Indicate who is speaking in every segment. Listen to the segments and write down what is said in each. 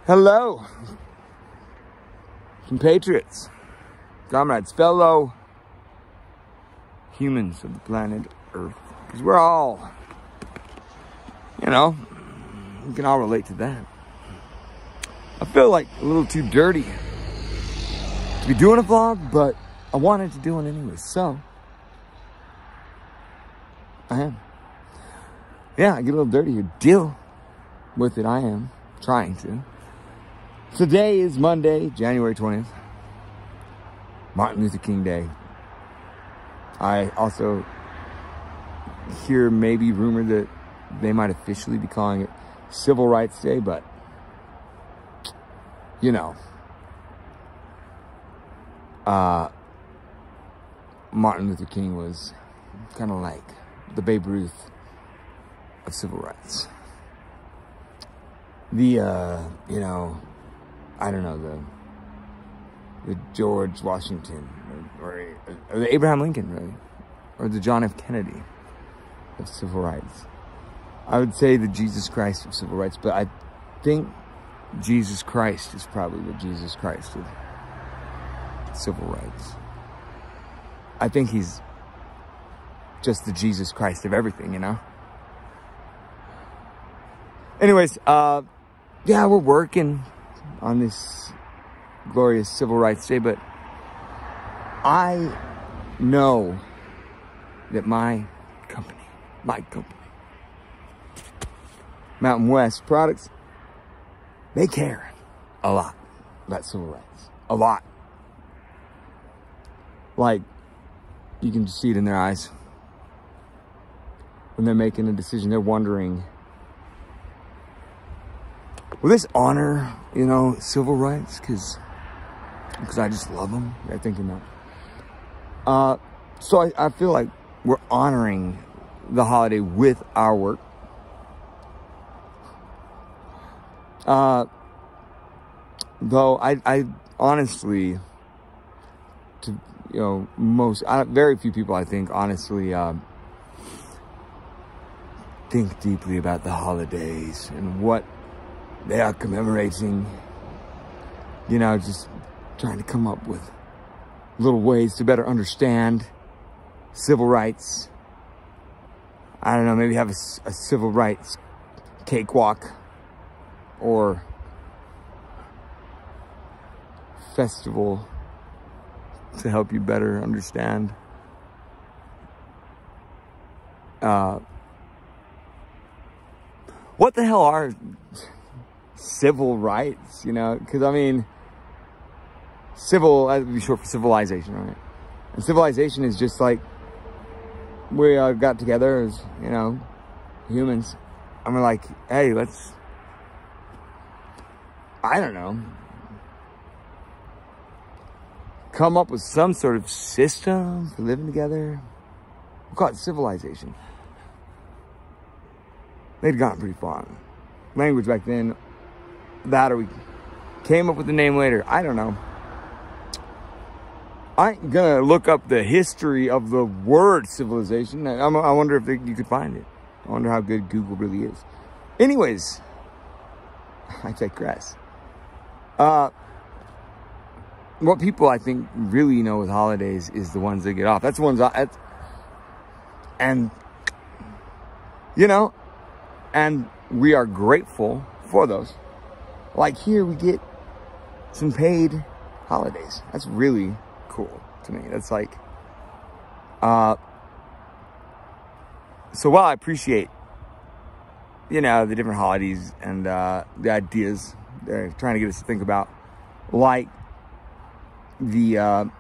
Speaker 1: Hello, compatriots, comrades, fellow humans of the planet Earth. Because we're all, we can all relate to that. I feel like a little too dirty to be doing a vlog, but I wanted to do one anyway, so I am. Yeah, I get a little dirty here. Deal with it. I am trying to. Today is Monday, January 20th, Martin Luther King Day. I also hear maybe rumored that they might officially be calling it Civil Rights Day, but Martin Luther King was kind of like the Babe Ruth of civil rights. The George Washington, or the Abraham Lincoln, really, or the John F. Kennedy of civil rights. I would say the Jesus Christ of civil rights, but I think Jesus Christ is probably what Jesus Christ of civil rights. I think he's just the Jesus Christ of everything, Anyways, yeah, we're working on this glorious Civil Rights Day, but I know that my company, Mountain West Products, they care a lot about civil rights. A lot. Like, you can just see it in their eyes. When they're making a decision, they're wondering, will this honor, civil rights? Because I just love them. They're thinking that. So I feel like we're honoring the holiday with our work. Though I honestly, very few people, I think, honestly, think deeply about the holidays and what they are commemorating. Just trying to come up with little ways to better understand civil rights. I don't know, maybe have a civil rights cakewalk or festival to help you better understand what the hell are civil rights, because civil, that would be short for civilization, right? And civilization is just like, we got together as, humans, and we're like, hey, let's, come up with some sort of system for living together. We call it civilization. They'd gotten pretty far. Language back then, that or we came up with the name later. I don't know. I ain't gonna look up the history of the word civilization. I wonder if you could find it. I wonder how good Google really is. Anyways, I digress. What people, I think, really know with holidays is the ones that get off. That's the ones, and we are grateful for those. Like here, we get some paid holidays. That's really cool to me. That's like, so while I appreciate, the different holidays and the ideas they're trying to get us to think about, like there's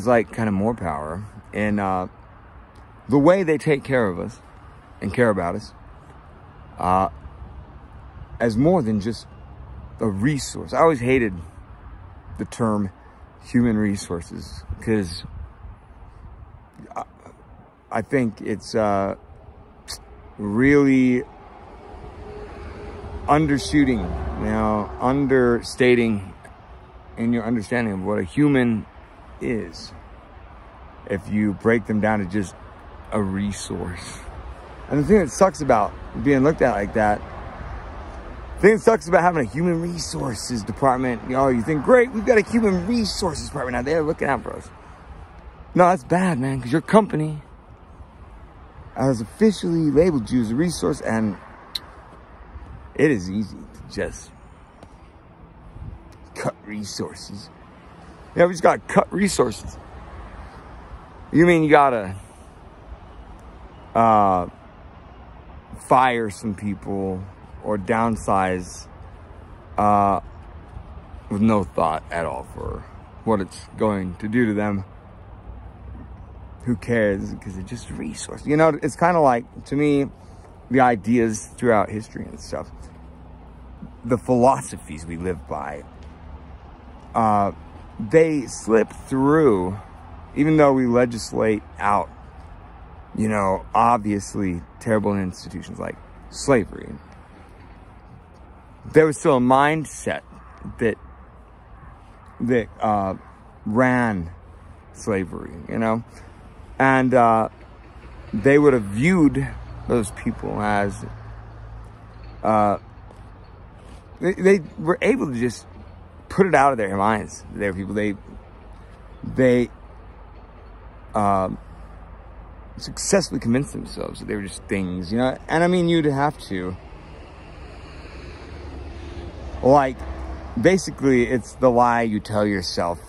Speaker 1: like kind of more power in the way they take care of us and care about us as more than just a resource. I always hated the term human resources because I think it's really undershooting, understating in your understanding of what a human is if you break them down to just a resource. And the thing that sucks about being looked at like that The thing that sucks about having a human resources department, you know, you think, great, we've got a human resources department now. They're looking out for us. No, that's bad, man, because your company has officially labeled you as a resource, and it is easy to just cut resources. Yeah, we just gotta cut resources. You mean you gotta fire some people or downsize with no thought at all for what it's going to do to them? Who cares? Because it's just a resource. You know, it's kind of like, to me, the ideas throughout history and stuff, the philosophies we live by, they slip through, even though we legislate out, you know, obviously terrible institutions like slavery. There was still a mindset that ran slavery, you know, and they would have viewed those people as they were able to just put it out of their minds. They were people, they successfully convinced themselves that they were just things, you know. And I mean, you'd have to, like, basically it's the lie you tell yourself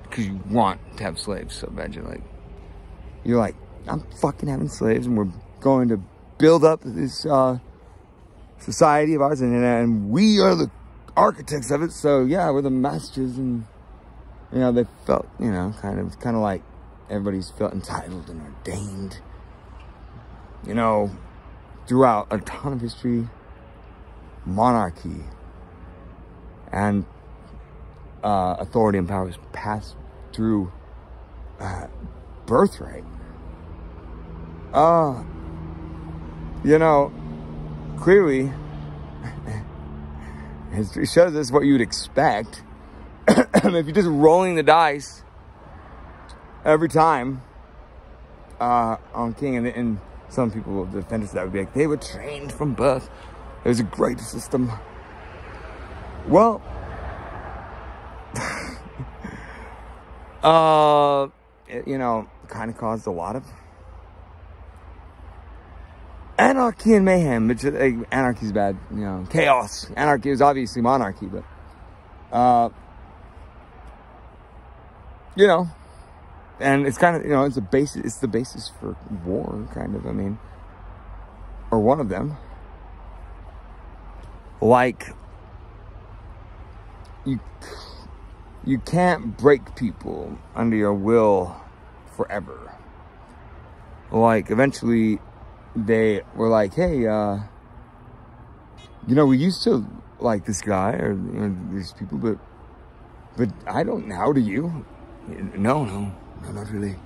Speaker 1: because you want to have slaves so bad. You're like, I'm fucking having slaves, and we're going to build up this society of ours, and we are the architects of it. So yeah, we're the masters. And you know, they felt, you know, kind of like everybody's felt entitled and ordained, you know, throughout a ton of history. Monarchy and authority and power is passed through birthright. You know, clearly history shows us what you would expect. If you're just rolling the dice every time on king, and some people will defend us, that would be like, they were trained from birth. It was a great system. Well, you know, kind of caused a lot of anarchy and mayhem, which anarchy is bad, you know, chaos. Anarchy is obviously monarchy, but you know, and it's kind of, you know, it's the basis for war, kind of. I mean, or one of them. Like, you can't break people under your will forever. Like, eventually they were like, hey, you know, we used to like this guy or, you know, these people, but I don't now, do you? No, not really.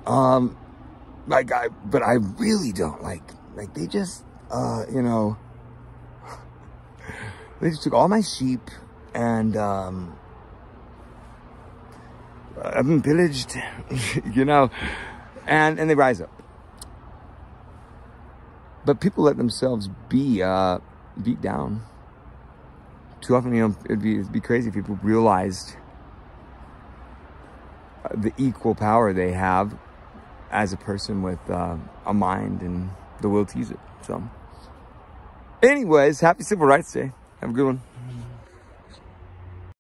Speaker 1: But I really don't like they just, you know, they just took all my sheep, and I've been pillaged, you know, and they rise up. But people let themselves be beat down. Too often, you know, it'd be crazy if people realized the equal power they have as a person with a mind and the will to use it. So, anyways, happy Civil Rights Day. Have a good one.